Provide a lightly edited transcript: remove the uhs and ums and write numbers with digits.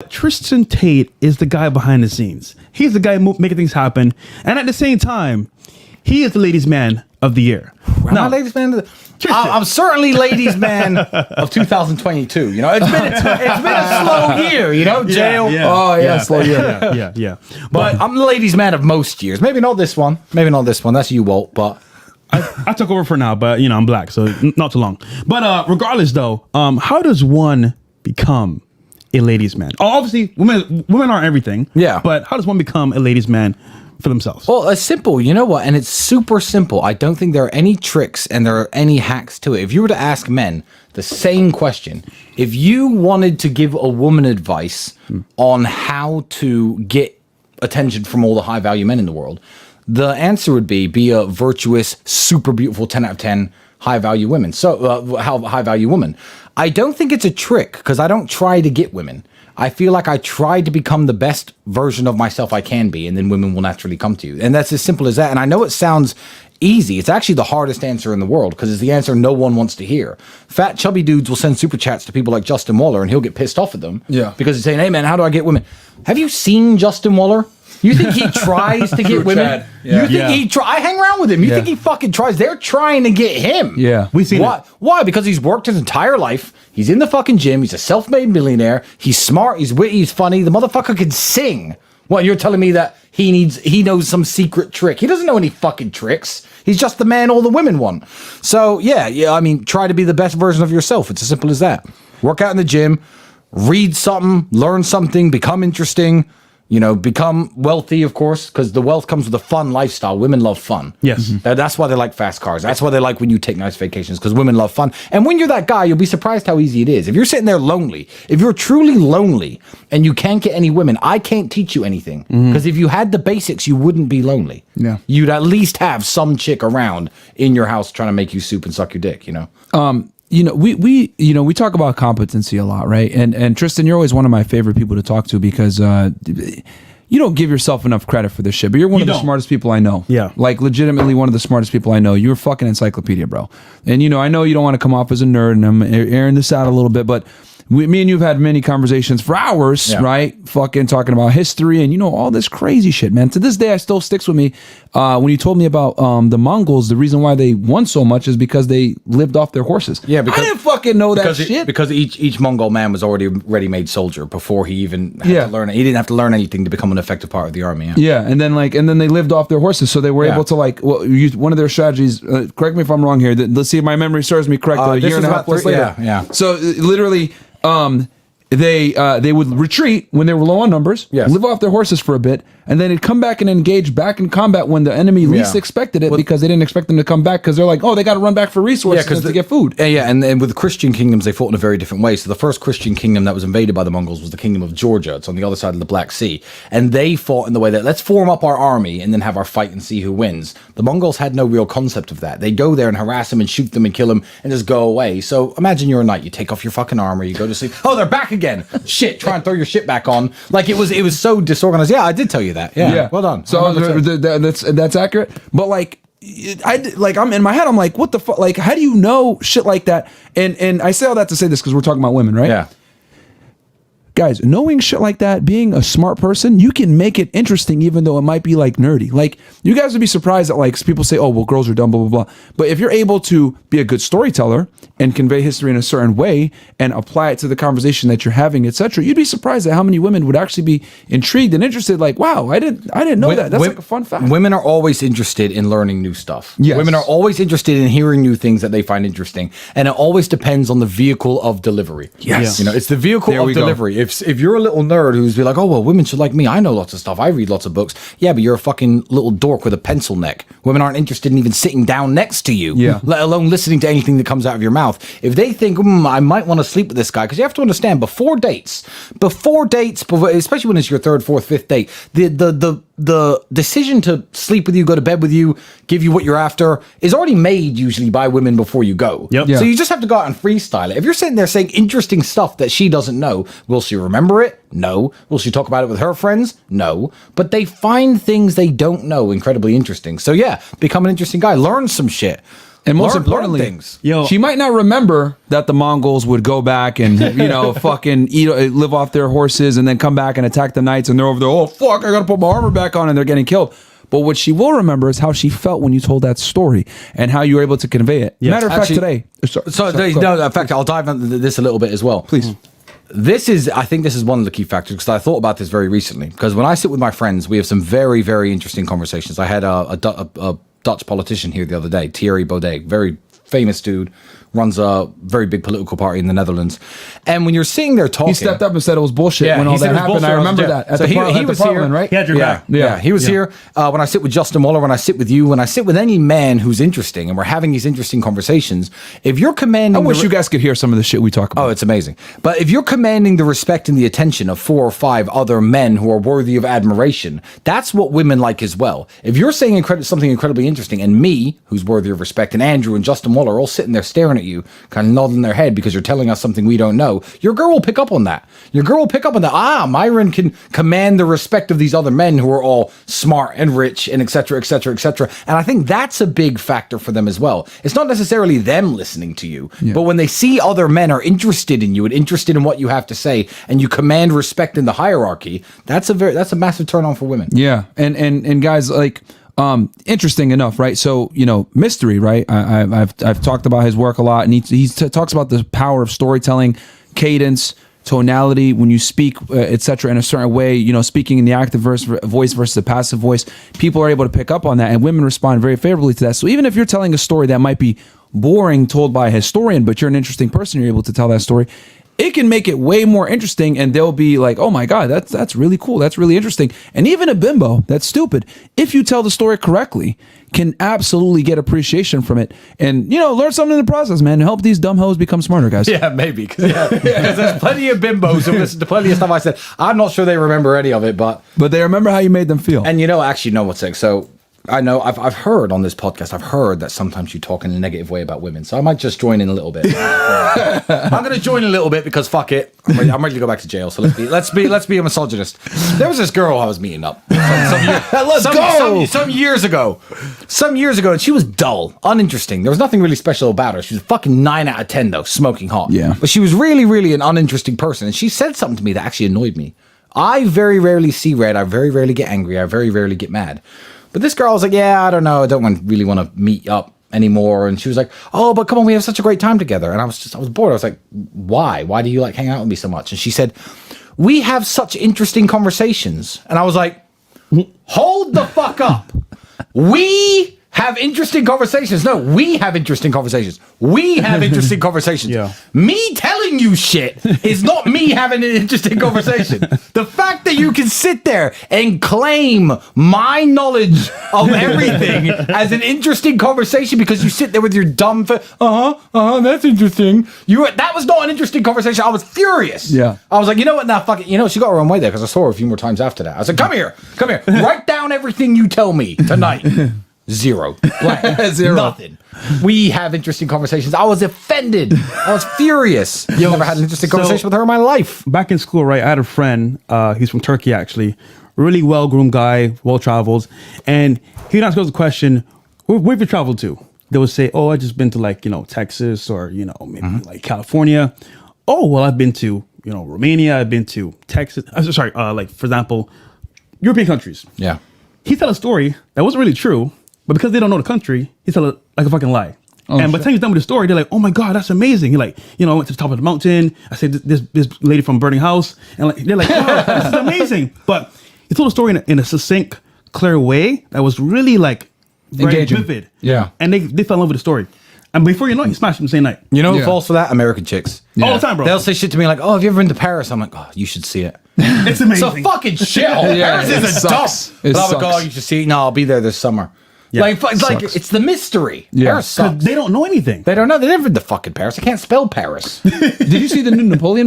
Tristan Tate is the guy behind the scenes. He's the guy making things happen, and at the same time, he is the ladies' man of the year. Now, ladies' man, I'm certainly ladies' man of 2022. You know, it's been a slow year. You know, jail. Slow year. Yeah. But I'm the ladies' man of most years. Maybe not this one. That's you, Walt. But I took over for now. But I'm black, so not too long. But regardless, though, how does one become a ladies' man? Oh, obviously, women aren't everything. Yeah. But how does one become a ladies' man for themselves? Well, it's simple. You know what? And it's super simple. I don't think there are any tricks and there are any hacks to it. If you were to ask men the same question, if you wanted to give a woman advice on how to get attention from all the high value men in the world, the answer would be a virtuous, super beautiful 10 out of 10 high value women. So high value woman. I don't think it's a trick because I don't try to get women. I feel like I try to become the best version of myself I can be, and then women will naturally come to you. And that's as simple as that. And I know it sounds easy. It's actually the hardest answer in the world because it's the answer no one wants to hear. Fat, chubby dudes will send super chats to people like Justin Waller, and he'll get pissed off at them. Yeah. Because he's saying, hey, man, how do I get women? Have you seen Justin Waller? You think he tries to get women? Chad. Yeah. You think he I hang around with him. You think he fucking tries? They're trying to get him. Yeah. We've seen Why? it. Why? Because he's worked his entire life. He's in the fucking gym. He's a self-made millionaire. He's smart. He's witty. He's funny. The motherfucker can sing. What, you're telling me that he knows some secret trick? He doesn't know any fucking tricks. He's just the man all the women want. So yeah. I mean, try to be the best version of yourself. It's as simple as that. Work out in the gym. Read something. Learn something. Become interesting. You know, become wealthy, of course, because the wealth comes with a fun lifestyle. Women love fun. Yes. Mm-hmm. That's why they like fast cars. That's why they like when you take nice vacations, because women love fun. And when you're that guy, you'll be surprised how easy it is. If you're sitting there lonely, if you're truly lonely and you can't get any women, I can't teach you anything. Because if you had the basics, you wouldn't be lonely. Yeah. You'd at least have some chick around in your house trying to make you soup and suck your dick, you know? We talk about competency a lot, right? And Tristan, you're always one of my favorite people to talk to because you don't give yourself enough credit for this shit, but you're one of the smartest people I know. Yeah. Like legitimately one of the smartest people I know. You're a fucking encyclopedia, bro. And I know you don't want to come off as a nerd, and I'm airing this out a little bit, but me and you've had many conversations for hours, right? Fucking talking about history and all this crazy shit, man. To this day, it still sticks with me. When you told me about the Mongols, the reason why they won so much is because they lived off their horses. Yeah, because I didn't fucking know that shit. Because each Mongol man was already a ready-made soldier before he even had to learn it. He didn't have to learn anything to become an effective part of the army. Yeah, and then they lived off their horses, so they were able to use one of their strategies. Correct me if I'm wrong here. Let's see if my memory serves me correct. A year and a half plus later. Yeah. So literally. They would retreat when they were low on numbers, live off their horses for a bit, and then they'd come back and engage back in combat when the enemy least expected it, because they didn't expect them to come back because they're like, they got to run back for resources to get food. And with Christian kingdoms, they fought in a very different way. So the first Christian kingdom that was invaded by the Mongols was the kingdom of Georgia. It's on the other side of the Black Sea. And they fought in the way that, let's form up our army and then have our fight and see who wins. The Mongols had no real concept of that. They go there and harass them and shoot them and kill them and just go away. So imagine you're a knight. You take off your fucking armor, you go to sleep. Oh, they're back again. Shit, try and throw your shit back on. Like it was so disorganized. Yeah, I did tell you that. Yeah. Well done. So that's accurate. But I'm in my head. I'm like, what the fuck? Like, how do you know shit like that? And I say all that to say this because we're talking about women, right? Yeah. Guys, knowing shit like that, being a smart person, you can make it interesting even though it might be nerdy. Like, you guys would be surprised that people say, oh, well, girls are dumb, blah, blah, blah. But if you're able to be a good storyteller and convey history in a certain way and apply it to the conversation that you're having, etc., you'd be surprised at how many women would actually be intrigued and interested. Like, wow, I didn't know that. That's a fun fact. Women are always interested in learning new stuff. Yes. Women are always interested in hearing new things that they find interesting. And it always depends on the vehicle of delivery. Yes. It's the vehicle of delivery. If you're a little nerd who's be like, oh, well, women should like me. I know lots of stuff. I read lots of books. Yeah, but you're a fucking little dork with a pencil neck. Women aren't interested in even sitting down next to you, let alone listening to anything that comes out of your mouth. If they think, I might want to sleep with this guy, because you have to understand, before dates, especially when it's your third, fourth, fifth date, the decision to sleep with you, go to bed with you, give you what you're after is already made usually by women before you go. Yep. So you just have to go out and freestyle it. If you're sitting there saying interesting stuff that she doesn't know, will she remember it? No. Will she talk about it with her friends? No. But they find things they don't know incredibly interesting. So yeah, become an interesting guy. Learn some shit. And most Learn importantly, things. Yo. she might not remember that the Mongols would go back and fucking live off their horses and then come back and attack the knights, and they're over there. Oh fuck! I gotta put my armor back on, and they're getting killed. But what she will remember is how she felt when you told that story and how you were able to convey it. Yeah. Matter of fact, Actually- today. No, in fact, I'll dive into this a little bit as well. Please. I think this is one of the key factors because I thought about this very recently. Because when I sit with my friends, we have some very, very interesting conversations. I had a Dutch politician here the other day, Thierry Baudet, very famous dude, runs a very big political party in the Netherlands. And when you're sitting there talking, He stepped up and said it was bullshit when he all said that it was happened. bullshit. I remember Yeah. that. At So the he was Parliament, here, right? He had your back. Yeah, he was here. When I sit with Justin Waller, when I sit with you, when I sit with any man who's interesting, and we're having these interesting conversations, if you're commanding, I wish you guys could hear some of the shit we talk about. Oh, it's amazing. But if you're commanding the respect and the attention of 4 or 5 other men who are worthy of admiration, that's what women like as well. If you're saying something incredibly interesting, and me, who's worthy of respect, and Andrew and Justin Waller are all sitting there staring at you, kind of nodding their head because you're telling us something we don't know, your girl will pick up on that. Your girl will pick up on that. Myron can command the respect of these other men who are all smart and rich and et cetera, et cetera, et cetera. And I think that's a big factor for them as well. It's not necessarily them listening to you, but when they see other men are interested in you and interested in what you have to say, and you command respect in the hierarchy, that's a massive turn on for women. Yeah, and guys, like, interesting enough, right? So Mystery, right? I've talked about his work a lot, and he talks about the power of storytelling, cadence, tonality when you speak, etc. in a certain way. Speaking in the active voice versus the passive voice, people are able to pick up on that, and women respond very favorably to that. So even if you're telling a story that might be boring, told by a historian, but you're an interesting person, you're able to tell that story. It can make it way more interesting, and they'll be like, "Oh my god, that's really cool. That's really interesting." And even a bimbo that's stupid, if you tell the story correctly, can absolutely get appreciation from it, and learn something in the process, man. Help these dumb hoes become smarter, guys. Yeah, maybe. Because there's plenty of bimbos who listen to plenty of stuff I said. I'm not sure they remember any of it, but they remember how you made them feel. And actually, what's sick? So I know I've heard on this podcast, I've heard that sometimes you talk in a negative way about women. So I might just join in a little bit. I'm going to join a little bit because fuck it. I'm ready to go back to jail. So let's be a misogynist. There was this girl I was meeting up. Some years ago, and she was dull, uninteresting. There was nothing really special about her. She was a fucking 9 out of 10 though, smoking hot. Yeah. But she was really, really an uninteresting person. And she said something to me that actually annoyed me. I very rarely see red. I very rarely get angry. I very rarely get mad. But this girl was like, yeah, I don't know. I don't really want to meet up anymore. And she was like, oh, but come on, we have such a great time together. And I was bored. I was like, why? Why do you like hang out with me so much? And she said, we have such interesting conversations. And I was like, hold the fuck up. We have interesting conversations. No, we have interesting conversations. We have interesting conversations. Yeah. Me telling you shit is not me having an interesting conversation. The fact that you can sit there and claim my knowledge of everything as an interesting conversation because you sit there with your dumb that's interesting. That was not an interesting conversation. I was furious. Yeah. I was like, you know what? Now, fuck it. She got her own way there because I saw her a few more times after that. I was like, come here. Write down everything you tell me tonight. 0. Blank. 0. Nothing. We have interesting conversations. I was offended. I was furious. I've never had an interesting conversation with her in my life. Back in school, right, I had a friend, he's from Turkey actually, really well-groomed guy, well-traveled, and he'd ask us the question, where have you traveled to? They would say, oh, I just been to Texas or, maybe like California. Oh, well, I've been to, Romania, I've been to Texas. For example, European countries. Yeah. He tell a story that wasn't really true, but because they don't know the country, he tell it like a fucking lie. By the time he's done with the story, they're like, "Oh my god, that's amazing!" He I went to the top of the mountain. I said this lady from burning house, and they're like, "Wow, this is amazing!" But he told the story in a succinct, clear way that was really very engaging, vivid. Yeah, and they fell in love with the story. And before you know it, you smashed them the same night. You know who falls for that? American chicks. All the time, bro. They'll say shit to me like, "Oh, have you ever been to Paris?" I'm like, "Oh, you should see it." It's amazing. It's a fucking shithole. Yeah, Paris is a dump. It But I'm like, sucks. "Oh, you should see it." No, I'll be there this summer. Yeah, Like it's the mystery. Yeah. Paris sucks. They don't know anything. They don't know. They never been to fucking Paris. I can't spell Paris. Did you see the new Napoleon movie?